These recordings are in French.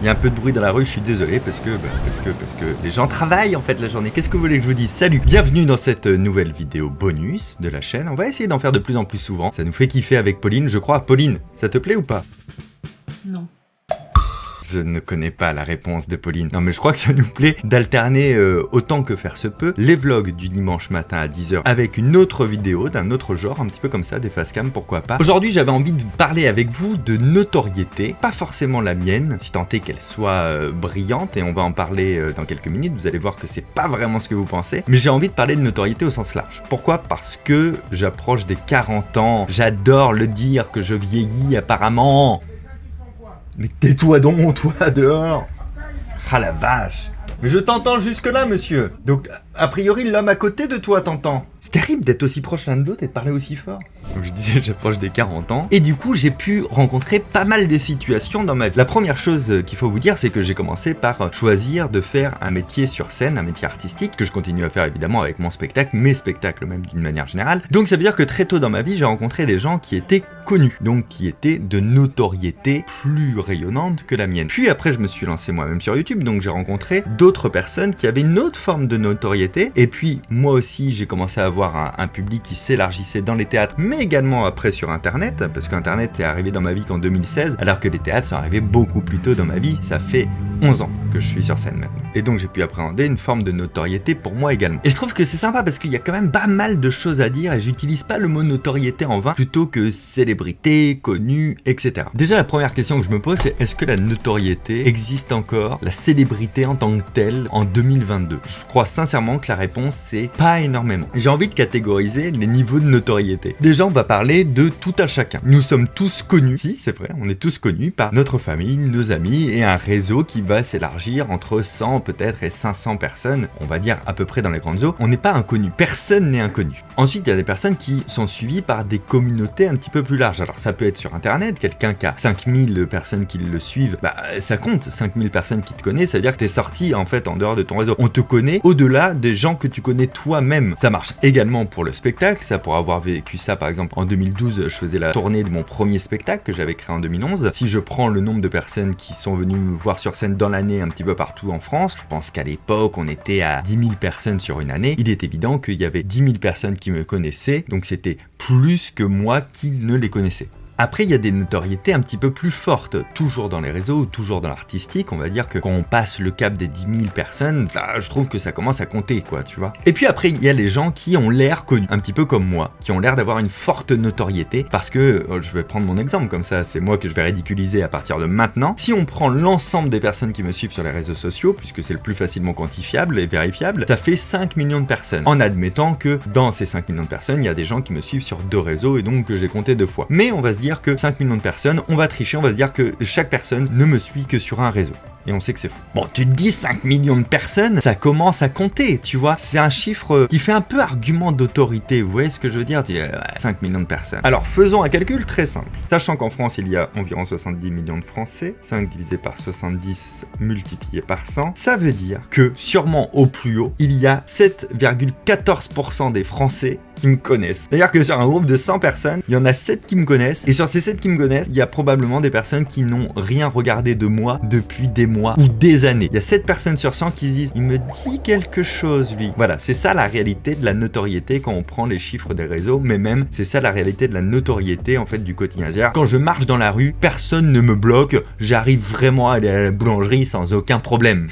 Il y a un peu de bruit dans la rue, je suis désolé parce que les gens travaillent en fait la journée. Qu'est-ce que vous voulez que je vous dise? Salut, bienvenue dans cette nouvelle vidéo bonus de la chaîne. On va essayer d'en faire de plus en plus souvent. Ça nous fait kiffer avec Pauline, je crois. Pauline, ça te plaît ou pas? Non. Je ne connais pas la réponse de Pauline. Non mais je crois que ça nous plaît d'alterner autant que faire se peut les vlogs du dimanche matin à 10h avec une autre vidéo d'un autre genre, un petit peu comme ça, des facecam, pourquoi pas. Aujourd'hui j'avais envie de parler avec vous de notoriété, pas forcément la mienne, si tant est qu'elle soit brillante, et on va en parler dans quelques minutes, vous allez voir que c'est pas vraiment ce que vous pensez, mais j'ai envie de parler de notoriété au sens large. Pourquoi? Parce que j'approche des 40 ans, j'adore le dire que je vieillis apparemment. Mais tais-toi donc, toi, dehors. Ah la vache. Mais je t'entends jusque-là, monsieur. Donc, a priori, l'homme à côté de toi t'entend. C'est terrible d'être aussi proche l'un de l'autre et de parler aussi fort. Donc je disais, j'approche des 40 ans. Et du coup, j'ai pu rencontrer pas mal de situations dans ma vie. La première chose qu'il faut vous dire, c'est que j'ai commencé par choisir de faire un métier sur scène, un métier artistique, que je continue à faire évidemment avec mon spectacle, mes spectacles même d'une manière générale. Donc ça veut dire que très tôt dans ma vie, j'ai rencontré des gens qui étaient connus, donc qui étaient de notoriété plus rayonnante que la mienne. Puis après, je me suis lancé moi-même sur YouTube, donc j'ai rencontré d'autres personnes qui avaient une autre forme de notoriété. Et puis, moi aussi, j'ai commencé à avoir un public qui s'élargissait dans les théâtres, mais également après sur Internet, parce qu'Internet est arrivé dans ma vie qu'en 2016, alors que les théâtres sont arrivés beaucoup plus tôt dans ma vie. Ça fait 11 ans que je suis sur scène maintenant. Et donc, j'ai pu appréhender une forme de notoriété pour moi également. Et je trouve que c'est sympa parce qu'il y a quand même pas mal de choses à dire et j'utilise pas le mot notoriété en vain, plutôt que célébrité, connu, etc. Déjà, la première question que je me pose, c'est est-ce que la notoriété existe encore, la célébrité en tant que telle, en 2022? Je crois sincèrement que la réponse, c'est pas énormément. J'ai envie de catégoriser les niveaux de notoriété. Déjà, on va parler de tout à chacun. Nous sommes tous connus, si c'est vrai, on est tous connus par notre famille, nos amis et un réseau qui va s'élargir entre 100 peut-être et 500 personnes, on va dire à peu près dans les grandes eaux. On n'est pas inconnu, personne n'est inconnu. Ensuite, il y a des personnes qui sont suivies par des communautés un petit peu plus larges. Alors ça peut être sur internet, quelqu'un qui a 5000 personnes qui le suivent, bah ça compte, 5000 personnes qui te connaissent, ça veut dire que t'es sorti en fait en dehors de ton réseau. On te connaît au-delà des gens que tu connais toi-même. Ça marche également pour le spectacle, ça pour avoir vécu ça par exemple en 2012, je faisais la tournée de mon premier spectacle que j'avais créé en 2011. Si je prends le nombre de personnes qui sont venues me voir sur scène dans l'année un petit peu partout en France, je pense qu'à l'époque on était à 10 000 personnes sur une année. Il est évident qu'il y avait 10 000 personnes qui me connaissaient, donc c'était plus que moi qui ne les connaissais. Après, il y a des notoriétés un petit peu plus fortes, toujours dans les réseaux ou toujours dans l'artistique. On va dire que quand on passe le cap des 10 000 personnes, là, je trouve que ça commence à compter, quoi, tu vois. Et puis après, il y a les gens qui ont l'air connus, un petit peu comme moi, qui ont l'air d'avoir une forte notoriété, parce que, je vais prendre mon exemple, comme ça, c'est moi que je vais ridiculiser à partir de maintenant. Si on prend l'ensemble des personnes qui me suivent sur les réseaux sociaux, puisque c'est le plus facilement quantifiable et vérifiable, ça fait 5 millions de personnes, en admettant que dans ces 5 millions de personnes, il y a des gens qui me suivent sur 2 réseaux, et donc que j'ai compté 2 fois. Mais on va se dire que 5 millions de personnes, on va tricher, on va se dire que chaque personne ne me suit que sur un réseau. Et on sait que c'est faux. Bon, tu te dis 5 millions de personnes, ça commence à compter, tu vois. C'est un chiffre qui fait un peu argument d'autorité, vous voyez ce que je veux dire? 5 millions de personnes. Alors, faisons un calcul très simple. Sachant qu'en France, il y a environ 70 millions de Français, 5 divisé par 70 multiplié par 100, ça veut dire que, sûrement au plus haut, il y a 7,14% des Français qui me connaissent. C'est-à-dire que sur un groupe de 100 personnes, il y en a 7 qui me connaissent, et sur ces 7 qui me connaissent, il y a probablement des personnes qui n'ont rien regardé de moi depuis des mois ou des années. Il y a 7 personnes sur 100 qui se disent « il me dit quelque chose, lui ». Voilà, c'est ça la réalité de la notoriété quand on prend les chiffres des réseaux, mais même, c'est ça la réalité de la notoriété, en fait, du quotidien. C'est-à-dire, quand je marche dans la rue, personne ne me bloque, j'arrive vraiment à aller à la boulangerie sans aucun problème.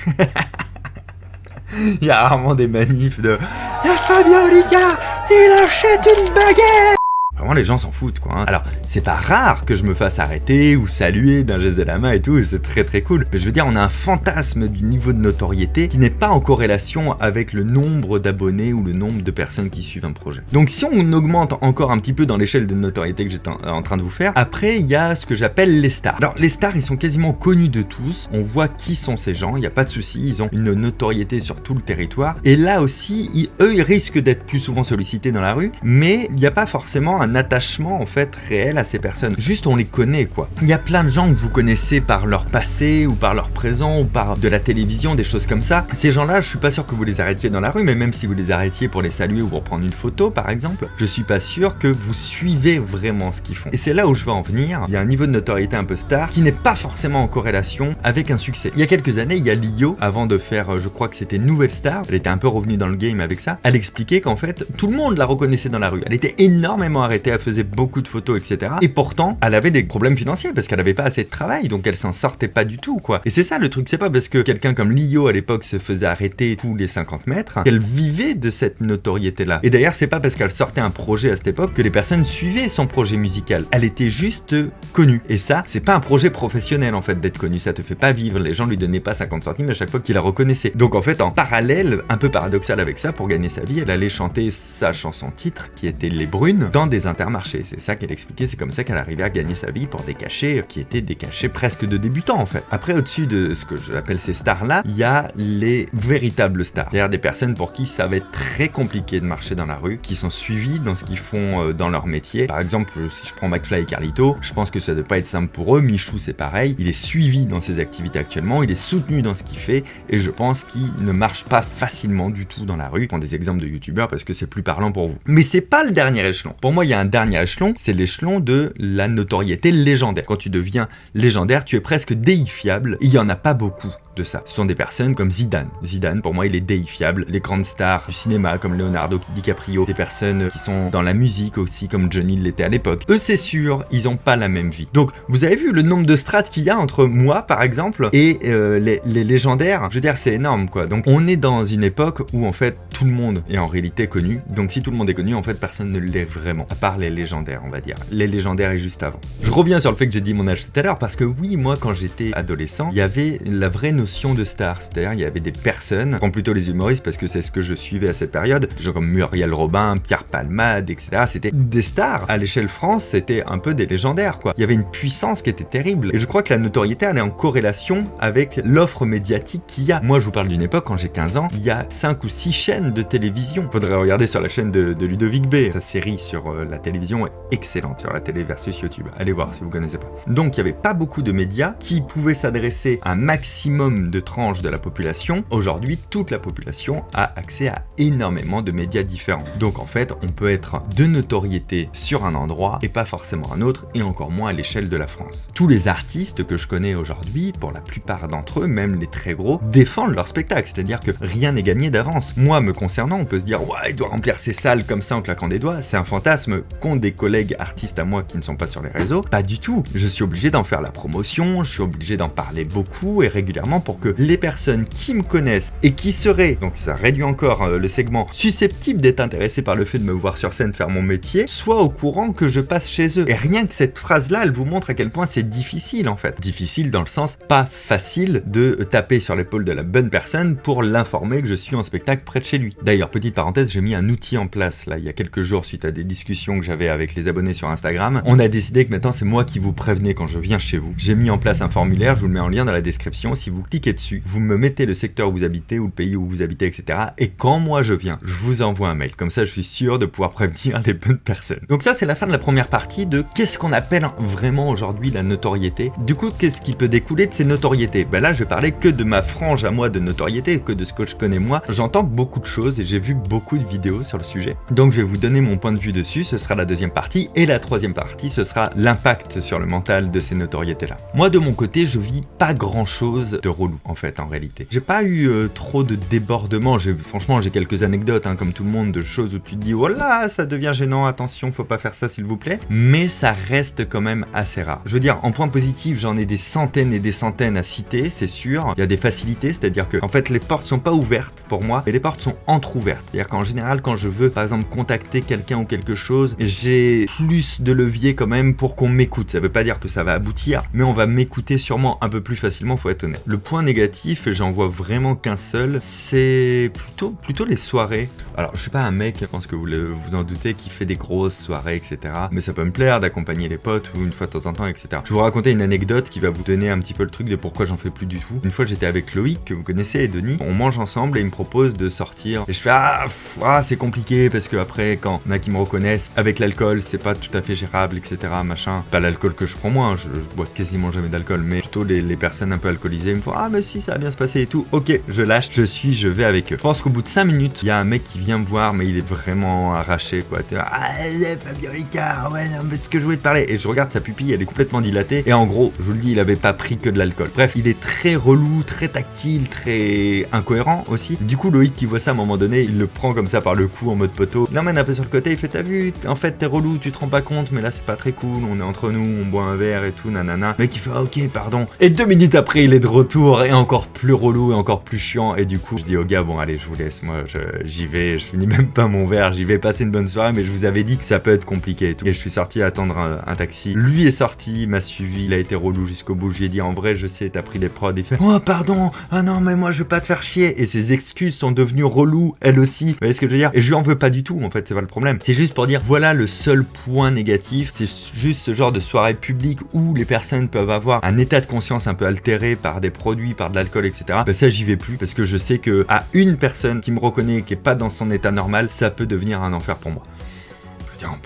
Il y a rarement des manifs de « il y a Fabien Olicard, il achète une baguette !» Vraiment, les gens s'en foutent, quoi. Alors, c'est pas rare que je me fasse arrêter ou saluer d'un geste de la main et tout, c'est très très cool. Mais je veux dire, on a un fantasme du niveau de notoriété qui n'est pas en corrélation avec le nombre d'abonnés ou le nombre de personnes qui suivent un projet. Donc, si on augmente encore un petit peu dans l'échelle de notoriété que j'étais en train de vous faire, après, il y a ce que j'appelle les stars. Alors, les stars, ils sont quasiment connus de tous. On voit qui sont ces gens, il n'y a pas de souci, ils ont une notoriété sur tout le territoire. Et là aussi, eux, ils risquent d'être plus souvent sollicités dans la rue, mais il n'y a pas forcément un attachement en fait réel à ces personnes. Juste on les connaît quoi. Il y a plein de gens que vous connaissez par leur passé ou par leur présent ou par de la télévision, des choses comme ça. Ces gens-là, je suis pas sûr que vous les arrêtiez dans la rue, mais même si vous les arrêtiez pour les saluer ou pour prendre une photo par exemple, je suis pas sûr que vous suivez vraiment ce qu'ils font. Et c'est là où je veux en venir. Il y a un niveau de notoriété un peu star qui n'est pas forcément en corrélation avec un succès. Il y a quelques années, il y a Lio, avant de faire, je crois que c'était Nouvelle Star, elle était un peu revenue dans le game avec ça, elle expliquait qu'en fait, tout le monde la reconnaissait dans la rue. Elle était énormément arrêtée, elle faisait beaucoup de photos, etc. Et pourtant, elle avait des problèmes financiers parce qu'elle avait pas assez de travail, donc elle s'en sortait pas du tout, quoi. Et c'est ça le truc, c'est pas parce que quelqu'un comme Lio à l'époque se faisait arrêter tous les 50 mètres qu'elle vivait de cette notoriété-là. Et d'ailleurs, c'est pas parce qu'elle sortait un projet à cette époque que les personnes suivaient son projet musical. Elle était juste connue. Et ça, c'est pas un projet professionnel en fait d'être connu, ça te fait pas vivre. Les gens lui donnaient pas 50 centimes à chaque fois qu'il la reconnaissait. Donc en fait, en parallèle, un peu paradoxal avec ça, pour gagner sa vie, elle allait chanter sa chanson titre qui était Les Brunes dans des intermarchés. C'est ça qu'elle expliquait, c'est comme ça qu'elle arrivait à gagner sa vie pour des cachets qui étaient des cachets presque de débutants en fait. Après, au-dessus de ce que j'appelle ces stars-là, il y a les véritables stars. C'est-à-dire des personnes pour qui ça va être très compliqué de marcher dans la rue, qui sont suivies dans ce qu'ils font dans leur métier. Par exemple, si je prends McFly et Carlito, je pense que ça ne doit pas être simple pour eux. Michou, c'est pareil. Il est suivi dans ses activités actuellement, il est soutenu dans ce qu'il fait, et je pense qu'il ne marche pas facilement du tout dans la rue. Je prends des exemples de youtubeurs parce que c'est plus parlant pour vous. Mais c'est pas le dernier échelon. Pour moi, il y a un dernier échelon, c'est l'échelon de la notoriété légendaire. Quand tu deviens légendaire, tu es presque déifiable. Il y en a pas beaucoup de ça. Ce sont des personnes comme Zidane. Zidane, pour moi, il est déifiable. Les grandes stars du cinéma comme Leonardo DiCaprio, des personnes qui sont dans la musique aussi comme Johnny l'était à l'époque. Eux, c'est sûr, ils ont pas la même vie. Donc, vous avez vu le nombre de strates qu'il y a entre moi, par exemple, et les légendaires. Je veux dire, c'est énorme, quoi. Donc, on est dans une époque où, en fait, tout le monde est en réalité connu. Donc, si tout le monde est connu, en fait, personne ne l'est vraiment. À part les légendaires, on va dire. Les légendaires et juste avant. Je reviens sur le fait que j'ai dit mon âge tout à l'heure, parce que oui, moi, quand j'étais adolescent, il y avait la vraie notion de star, c'est-à-dire il y avait des personnes, je prends plutôt les humoristes parce que c'est ce que je suivais à cette période, des gens comme Muriel Robin, Pierre Palmade, etc. C'était des stars. À l'échelle France, c'était un peu des légendaires, quoi. Il y avait une puissance qui était terrible. Et je crois que la notoriété, elle est en corrélation avec l'offre médiatique qu'il y a. Moi, je vous parle d'une époque, quand j'ai 15 ans, il y a 5 ou 6 chaînes de télévision. Faudrait regarder sur la chaîne de Ludovic B. Sa série sur la télévision est excellente, sur la télé versus YouTube. Allez voir si vous connaissez pas. Donc, il n'y avait pas beaucoup de médias qui pouvaient s'adresser à un maximum de tranches de la population. Aujourd'hui, toute la population a accès à énormément de médias différents. Donc en fait, on peut être de notoriété sur un endroit et pas forcément un autre, et encore moins à l'échelle de la France. Tous les artistes que je connais aujourd'hui, pour la plupart d'entre eux, même les très gros, défendent leur spectacle, c'est-à-dire que rien n'est gagné d'avance. Moi, me concernant, on peut se dire « Ouais, il doit remplir ses salles comme ça en claquant des doigts », c'est un fantasme qu'ont des collègues artistes à moi qui ne sont pas sur les réseaux. Pas du tout. Je suis obligé d'en faire la promotion, je suis obligé d'en parler beaucoup et régulièrement pour que les personnes qui me connaissent et qui seraient, donc ça réduit encore le segment, susceptibles d'être intéressés par le fait de me voir sur scène faire mon métier, soient au courant que je passe chez eux. Et rien que cette phrase-là, elle vous montre à quel point c'est difficile en fait. Difficile dans le sens pas facile de taper sur l'épaule de la bonne personne pour l'informer que je suis en spectacle près de chez lui. D'ailleurs, petite parenthèse, j'ai mis un outil en place là il y a quelques jours suite à des discussions que j'avais avec les abonnés sur Instagram. On a décidé que maintenant c'est moi qui vous prévenez quand je viens chez vous. J'ai mis en place un formulaire, je vous le mets en lien dans la description. Si vous cliquez dessus, vous me mettez le secteur où vous habitez ou le pays où vous habitez, etc. Et quand moi je viens, je vous envoie un mail. Comme ça, je suis sûr de pouvoir prévenir les bonnes personnes. Donc ça, c'est la fin de la première partie de qu'est-ce qu'on appelle vraiment aujourd'hui la notoriété. Du coup, qu'est-ce qui peut découler de ces notoriétés? Ben là, je vais parler que de ma frange à moi de notoriété, que de ce que je connais moi. J'entends beaucoup de choses et j'ai vu beaucoup de vidéos sur le sujet. Donc je vais vous donner mon point de vue dessus. Ce sera la deuxième partie. Et la troisième partie, ce sera l'impact sur le mental de ces notoriétés-là. Moi, de mon côté, je vis pas grand-chose de relou, en fait, en réalité. J'ai pas eu trop de débordements. Franchement, j'ai quelques anecdotes, comme tout le monde, de choses où tu te dis « Oh là, ça devient gênant, attention, faut pas faire ça, s'il vous plaît. » Mais ça reste quand même assez rare. Je veux dire, en point positif, j'en ai des centaines et des centaines à citer, c'est sûr. Il y a des facilités, c'est-à-dire que, en fait, les portes sont pas ouvertes pour moi, mais les portes sont entr'ouvertes. C'est-à-dire qu'en général, quand je veux, par exemple, contacter quelqu'un ou quelque chose, j'ai plus de levier quand même pour qu'on m'écoute. Ça veut pas dire que ça va aboutir, mais on va m'écouter sûrement un peu plus facilement, faut être honnête. Le point négatif, et j'en vois vraiment qu'un seul, c'est plutôt les soirées. Alors je suis pas un mec, je pense que vous en doutez, qui fait des grosses soirées, etc. Mais ça peut me plaire d'accompagner les potes ou une fois de temps en temps, etc. Je vais vous raconter une anecdote qui va vous donner un petit peu le truc de pourquoi j'en fais plus du tout. Une fois j'étais avec Loïc, que vous connaissez, et Denis, on mange ensemble et il me propose de sortir. Et je fais c'est compliqué parce que après quand il y en a qui me reconnaissent, avec l'alcool c'est pas tout à fait gérable, etc. Machin. Pas l'alcool que je prends moi, hein, je bois quasiment jamais d'alcool, mais plutôt les personnes un peu alcoolisées me font mais si ça va bien se passer et tout. Ok, je lâche, je vais avec eux. Je pense qu'au bout de 5 minutes, il y a un mec qui vient me voir, mais il est vraiment arraché quoi. Fabien Ricard, ouais non mais ce que je voulais te parler. Et je regarde sa pupille, elle est complètement dilatée. Et en gros, je vous le dis, il avait pas pris que de l'alcool. Bref, il est très relou, très tactile, très incohérent aussi. Du coup, Loïc qui voit ça à un moment donné, il le prend comme ça par le cou en mode poteau. Il l'emmène un peu sur le côté, il fait t'as vu, en fait t'es relou, tu te rends pas compte, mais là c'est pas très cool, on est entre nous, on boit un verre et tout, nanana. Le mec il fait ok pardon. Et 2 minutes après il est de retour et encore plus relou et encore plus chiant. Et du coup je dis au gars bon allez je vous laisse, moi j'y vais, je finis même pas mon verre, j'y vais passer une bonne soirée, mais je vous avais dit que ça peut être compliqué et tout. Et je suis sorti attendre un taxi. Lui est sorti, il m'a suivi, il a été relou jusqu'au bout. Je lui ai dit en vrai je sais t'as pris des prods. Il fait oh pardon, ah non mais moi je veux pas te faire chier. Et ses excuses sont devenues reloues elles aussi. Vous voyez ce que je veux dire? Et je lui en veux pas du tout en fait, c'est pas le problème. C'est juste pour dire voilà le seul point négatif, c'est juste ce genre de soirée publique où les personnes peuvent avoir un état de conscience un peu altéré par des produits, par de l'alcool, etc. Bah ça j'y vais plus parce que je sais que à une personne qui me reconnaît et qui est pas dans son état normal, ça peut devenir un enfer pour moi. Je veux dire, en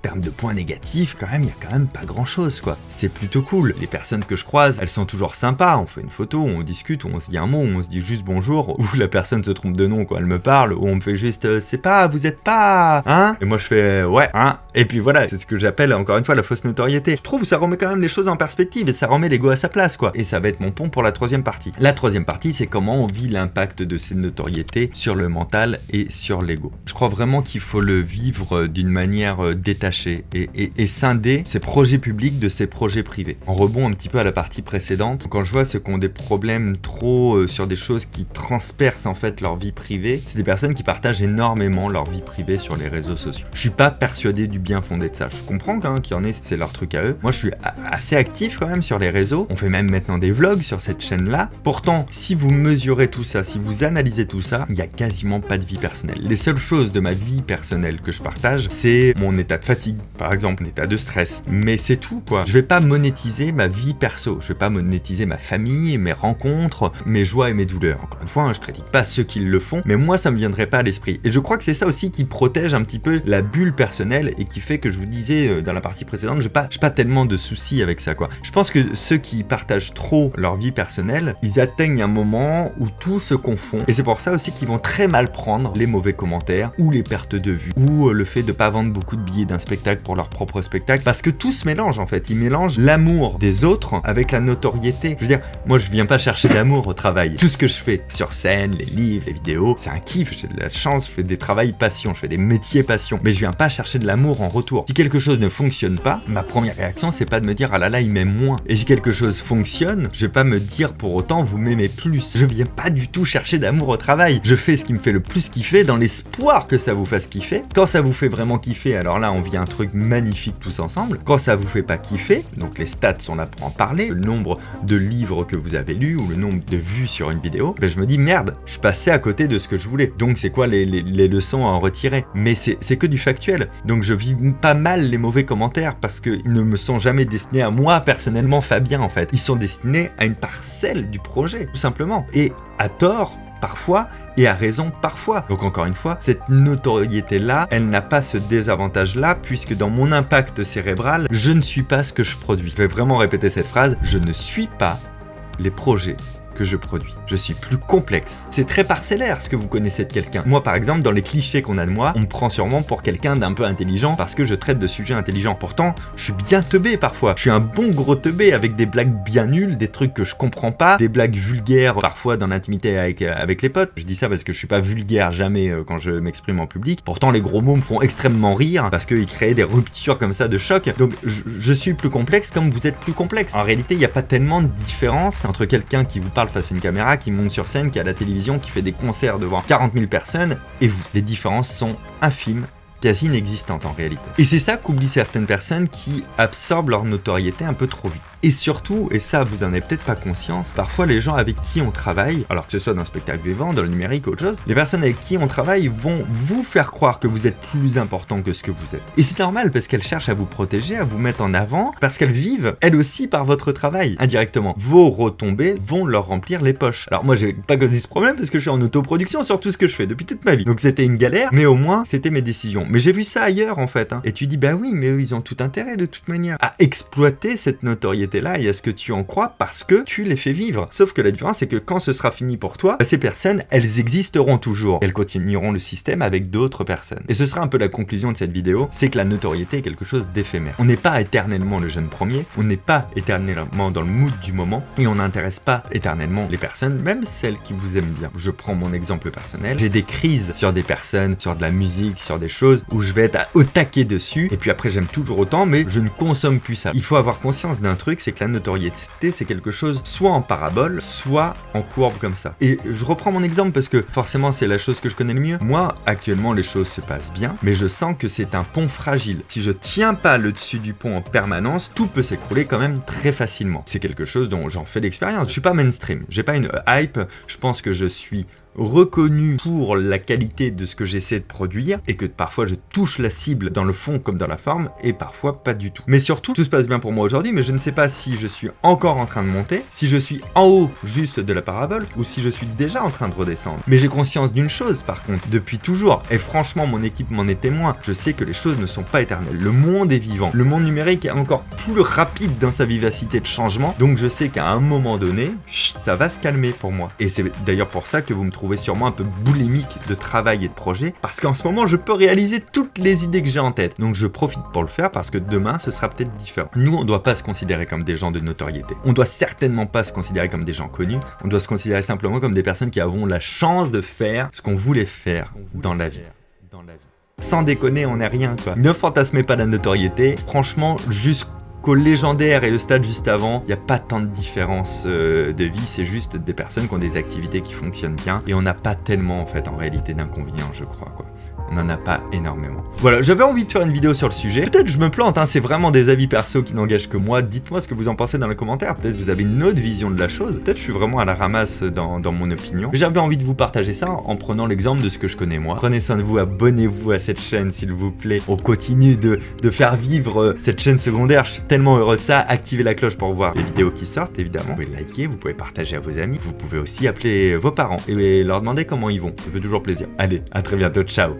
termes de points négatifs, quand même, il y a quand même pas grand chose, quoi. C'est plutôt cool. Les personnes que je croise, elles sont toujours sympas. On fait une photo, on discute, on se dit un mot, on se dit juste bonjour, ou la personne se trompe de nom quand elle me parle, ou on me fait juste c'est pas, vous êtes pas, hein? Et moi je fais ouais, hein? Et puis voilà, c'est ce que j'appelle encore une fois la fausse notoriété. Je trouve que ça remet quand même les choses en perspective et ça remet l'ego à sa place, quoi. Et ça va être mon pont pour la troisième partie. La troisième partie, c'est comment on vit l'impact de ces notoriétés sur le mental et sur l'ego. Je crois vraiment qu'il faut le vivre d'une manière détachée et scinder ses projets publics de ses projets privés. En rebond un petit peu à la partie précédente, quand je vois ceux qui ont des problèmes trop sur des choses qui transpercent en fait leur vie privée, c'est des personnes qui partagent énormément leur vie privée sur les réseaux sociaux. Je suis pas persuadé du bien fondé de ça. Je comprends qu'il y en ait, c'est leur truc à eux. Moi je suis assez actif quand même sur les réseaux. On fait même maintenant des vlogs sur cette chaîne-là. Pourtant, si vous mesurez tout ça, si vous analysez tout ça, il y a quasiment pas de vie personnelle. Les seules choses de ma vie personnelle que je partage, c'est mon état de fatigue, par exemple, un état de stress. Mais c'est tout, quoi. Je vais pas monétiser ma vie perso. Je vais pas monétiser ma famille, mes rencontres, mes joies et mes douleurs. Encore une fois, je critique pas ceux qui le font, mais moi, ça me viendrait pas à l'esprit. Et je crois que c'est ça aussi qui protège un petit peu la bulle personnelle et qui fait que je vous disais dans la partie précédente, j'ai pas tellement de soucis avec ça, quoi. Je pense que ceux qui partagent trop leur vie personnelle, ils atteignent un moment où tout se confond. Et c'est pour ça aussi qu'ils vont très mal prendre les mauvais commentaires ou les pertes de vue ou le fait de pas vendre beaucoup de billets d'un spectacle pour leur propre spectacle, parce que tout se mélange en fait. Ils mélangent l'amour des autres avec la notoriété. Je veux dire, moi je viens pas chercher d'amour au travail. Tout ce que je fais sur scène, les livres, les vidéos, c'est un kiff, j'ai de la chance, je fais des travails passion, je fais des métiers passion, mais je viens pas chercher de l'amour en retour. Si quelque chose ne fonctionne pas, ma première réaction c'est pas de me dire ah là là il m'aime moins. Et si quelque chose fonctionne, je vais pas me dire pour autant vous m'aimez plus. Je viens pas du tout chercher d'amour au travail. Je fais ce qui me fait le plus kiffer dans l'espoir que ça vous fasse kiffer. Quand ça vous fait vraiment kiffer, alors là on vit un truc magnifique tous ensemble. Quand ça vous fait pas kiffer, donc les stats sont là pour en parler, le nombre de livres que vous avez lus ou le nombre de vues sur une vidéo, ben je me dis merde, je suis passé à côté de ce que je voulais. Donc c'est quoi les leçons à en retirer? Mais c'est que du factuel. Donc je vis pas mal les mauvais commentaires parce qu'ils ne me sont jamais destinés à moi personnellement, Fabien en fait. Ils sont destinés à une parcelle du projet, tout simplement. Et à tort, parfois, et à raison parfois. Donc encore une fois, cette notoriété-là, elle n'a pas ce désavantage-là, puisque dans mon impact cérébral, je ne suis pas ce que je produis. Je vais vraiment répéter cette phrase, je ne suis pas les projets que je produis. Je suis plus complexe. C'est très parcellaire ce que vous connaissez de quelqu'un. Moi par exemple, dans les clichés qu'on a de moi, on me prend sûrement pour quelqu'un d'un peu intelligent parce que je traite de sujets intelligents. Pourtant, je suis bien teubé parfois. Je suis un bon gros teubé avec des blagues bien nulles, des trucs que je comprends pas, des blagues vulgaires parfois dans l'intimité avec les potes. Je dis ça parce que je suis pas vulgaire jamais quand je m'exprime en public. Pourtant, les gros mots me font extrêmement rire parce qu'ils créent des ruptures comme ça de choc. Donc je suis plus complexe comme vous êtes plus complexe. En réalité, il n'y a pas tellement de différence entre quelqu'un qui vous parle face à une caméra, qui monte sur scène, qui a la télévision, qui fait des concerts devant 40 000 personnes, et vous. Les différences sont infimes, quasi inexistantes en réalité. Et c'est ça qu'oublient certaines personnes qui absorbent leur notoriété un peu trop vite. Et surtout, et ça vous en avez peut-être pas conscience, parfois les gens avec qui on travaille, alors que ce soit dans le spectacle vivant, dans le numérique ou autre chose, les personnes avec qui on travaille vont vous faire croire que vous êtes plus important que ce que vous êtes. Et c'est normal parce qu'elles cherchent à vous protéger, à vous mettre en avant, parce qu'elles vivent, elles aussi, par votre travail, indirectement. Vos retombées vont leur remplir les poches. Alors moi, j'ai pas connu ce problème parce que je suis en autoproduction sur tout ce que je fais depuis toute ma vie. Donc c'était une galère, mais au moins, c'était mes décisions. Mais j'ai vu ça ailleurs, en fait. Et tu dis, bah oui, mais eux, ils ont tout intérêt, de toute manière, à exploiter cette notoriété-là et à ce que tu en crois parce que tu les fais vivre. Sauf que la différence, c'est que quand ce sera fini pour toi, ces personnes, elles existeront toujours. Elles continueront le système avec d'autres personnes. Et ce sera un peu la conclusion de cette vidéo, c'est que la notoriété est quelque chose d'éphémère. On n'est pas éternellement le jeune premier, on n'est pas éternellement dans le mood du moment, et on n'intéresse pas éternellement les personnes, même celles qui vous aiment bien. Je prends mon exemple personnel, j'ai des crises sur des personnes, sur de la musique, sur des choses où je vais être au taquet dessus, et puis après j'aime toujours autant, mais je ne consomme plus ça. Il faut avoir conscience d'un truc, c'est que la notoriété, c'est quelque chose soit en parabole, soit en courbe comme ça. Et je reprends mon exemple parce que forcément c'est la chose que je connais le mieux. Moi, actuellement, les choses se passent bien, mais je sens que c'est un pont fragile. Si je tiens pas le dessus du pont en permanence, tout peut s'écrouler quand même très facilement. C'est quelque chose dont j'en fais l'expérience. Je suis pas mainstream, j'ai pas une hype, je pense que je suis reconnu pour la qualité de ce que j'essaie de produire et que parfois je touche la cible dans le fond comme dans la forme et parfois pas du tout. Mais surtout, tout se passe bien pour moi aujourd'hui, mais je ne sais pas si je suis encore en train de monter, si je suis en haut juste de la parabole ou si je suis déjà en train de redescendre. Mais j'ai conscience d'une chose par contre, depuis toujours, et franchement mon équipe m'en est témoin, je sais que les choses ne sont pas éternelles. Le monde est vivant, le monde numérique est encore plus rapide dans sa vivacité de changement, donc je sais qu'à un moment donné, ça va se calmer pour moi. Et c'est d'ailleurs pour ça que vous me trouvez sûrement un peu boulimique de travail et de projet, parce qu'en ce moment je peux réaliser toutes les idées que j'ai en tête, donc je profite pour le faire parce que demain ce sera peut-être différent. Nous on doit pas se considérer comme des gens de notoriété, on doit certainement pas se considérer comme des gens connus, on doit se considérer simplement comme des personnes qui avons la chance de faire ce qu'on voulait faire dans la vie. Sans déconner, on n'est rien quoi. Ne fantasmez pas la notoriété, franchement jusqu'au légendaire et le stade juste avant, il n'y a pas tant de différence de vie, c'est juste des personnes qui ont des activités qui fonctionnent bien et on n'a pas tellement en fait en réalité d'inconvénients je crois quoi. On n'en a pas énormément. Voilà, j'avais envie de faire une vidéo sur le sujet. Peut-être je me plante, c'est vraiment des avis perso qui n'engagent que moi. Dites-moi ce que vous en pensez dans les commentaires. Peut-être vous avez une autre vision de la chose. Peut-être je suis vraiment à la ramasse dans mon opinion. J'avais envie de vous partager ça en prenant l'exemple de ce que je connais moi. Prenez soin de vous, abonnez-vous à cette chaîne s'il vous plaît. On continue de faire vivre cette chaîne secondaire. Je suis tellement heureux de ça. Activez la cloche pour voir les vidéos qui sortent évidemment. Vous pouvez liker, vous pouvez partager à vos amis. Vous pouvez aussi appeler vos parents et leur demander comment ils vont. Ça fait toujours plaisir. Allez, à très bientôt. Ciao.